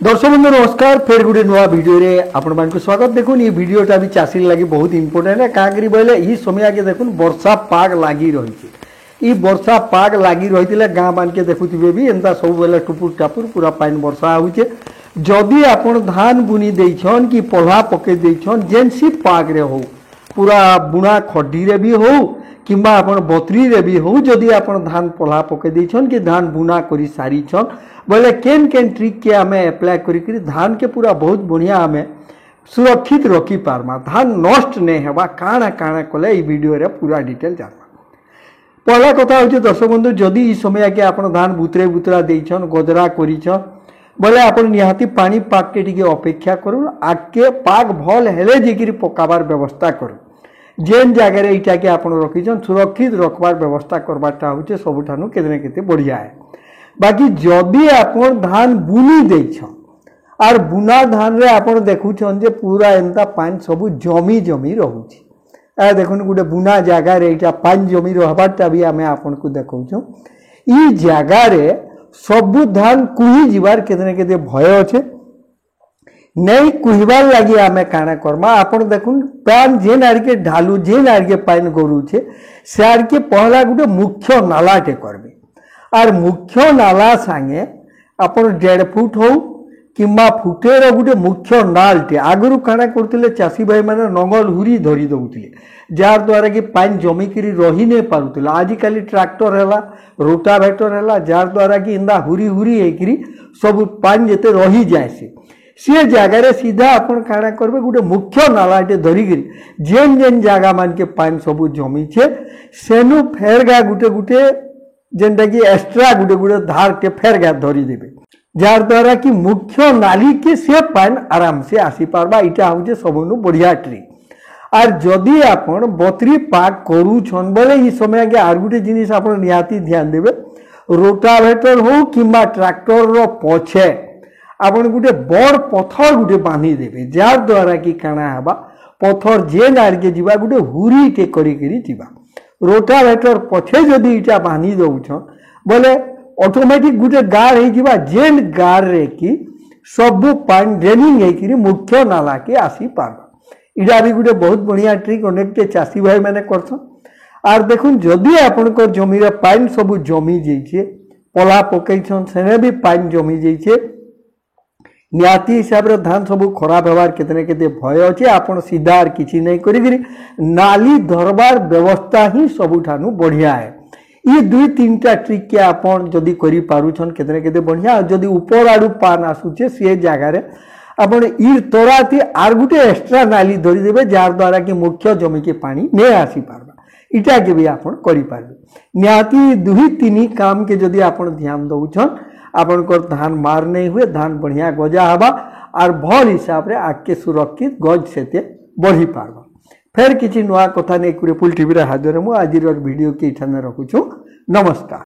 दर्शक बंधु नमस्कार फिर गोटे नुआ वीडियो रे आपण मान स्वागत। देखुन ये वीडियोटा भी चाषी लगी बहुत इंपोर्टेंट है कहीं बोले ये समय के देखुन वर्षा पाग लगी रही वर्षा पाग लगी रही गाँ मान के देखुवे भी एंता सब बेले टुपुर टापुर पूरा पानी वर्षा होचे। जदि आपण धान बुनी देछन कि पल्हा पके देछन जेनसी पाग रे हो पूरा बुणा खड्डी रे भी हो किंबा आपण बतरी रे भी हो जदि आपण धान पल्हा पके देछन कि धान बुना करी सारी छन बोले केन केन ट्रिक के आमे अप्लाई करी धान के पूरा बहुत बढ़िया आमे सुरक्षित रखी पारमा धान नष्ट नहीं हेबा काଣା काଣା कले ई वीडियो रे पूरा डिटेल जानमा। पहला कथा होचे दर्शक बंधु जदि ई समय के आपण धान बुतरे बुतरा देछन गजरा करिछन बोले आपण निहाती पानी पाक के टिके अपेक्षा करू आके पाक भल हेले जेकिरी पकाबार व्यवस्था करू जेन जगह रे इटा के आपण रखिछन सुरक्षित रखबार व्यवस्था करबाटा होचे सबठानु केते केते बढ़िया है। बाकी जदि आपण धान बुनी देछन आर बुना धान रे आपण देखुछन जे पूरा एंता पानी सब जमी जमी रहउछि आ देखुन गुटे बुना जगह रे इटा पानी जमी रहबाटा भी हमें आपण को देखौछु ई जगह रे सब धान कुही जीवार केते केते भय अछि नहीं कुहिबार लगी आमे काना करमा आपण देखुन पान जेन आर के ढालू जेन आर के पानी गरु छे से आर के पहला गुटे मुख्य नालाटे करबे आर मुख्य नाला सांगे आपण 1.5 फुट हो किंबा फुटेर गुटे मुख्य नालटे आगरु काना करथिले चासी भाई माने नंगल हुरी धरी दउथिले जार द्वारा कि पानी जमी करी रही नहीं पारुथिला आज काली ट्रैक्टर हैला रोटावेटर हैला जार द्वारा कि इंदा हुरी हुरी हेकरी सब पानी जेते रही जायसे से जगह रे सीधा आपण काना करबे गुटे मुख्य नालाटे धरी करी जेन जेन जगह मान के पानी सब जमी छे सेनु फेरगा गुटे गुटे जेनटा कि एक्स्ट्रा गुटे गुटे धार के फेरगा धरी देबे जार द्वारा कि मुख्य नाली के से पानी आराम से आसी पारबा इटा होचे सबनु बढ़िया ट्रिक। आर जदि आपण बतरी पाक करू छन बोले ई समय के आर गुटे जिनिस आपण निहाती ध्यान देबे रोटावेटर हो किंबा ट्रैक्टर रो पछे आपण गुटे बड़ पत्थर गुटे बांधी देबे जार द्वारा कि काना हबा पत्थर जेन आर के जीवा गुटे हुरी टे करी करी जीवा रोटावेटर पछे जदि इटा बांधी दउछन बोले ऑटोमेटिक गुटे गार हे जीवा जेन गार रे कि सब पानी ड्रेनिंग हे कि मुख्य नाला के आसी पारबा इडा भी गुटे बहुत बढ़िया ट्रिक अनेक के चासी भाई माने करछन। आर देखुन जदि आपनकर जमी रे पानी सब जमी जइछे पला पकैछन सेने भी पानी जमी जइछे नियाती हिसाब रे धान सब खराब होवार केतने केते भय अछि आपण सीधा आर किछि नै करिगिरी नाली धरबार व्यवस्था ही सबुठानु बढ़िया है। ये 2-3टा ट्रिक के आपण जदि करि पारुछन केतने केते बढ़िया जदि ऊपर आडू पान आसुचे से जगह रे आपण ई तोराती आर गुटे एक्स्ट्रा नाली धरि देबे जार द्वारा कि मुख्य जमी के पानी नै आसी पारबा इटा के भी आपण करि पारबे नियाती 2-3 काम के जदि आपण ध्यान दउछन आपण को धान मार नहीं हुए धान बढ़िया गजा हवा और भल हिसाब रे आके सुरक्षित गज सेते बढ़ी पारबा। फिर किसी नुआ कथा नहीं पूरे फुल टीवी रे हाजिर मु आज वीडियो के इठाने रखुछु। नमस्कार।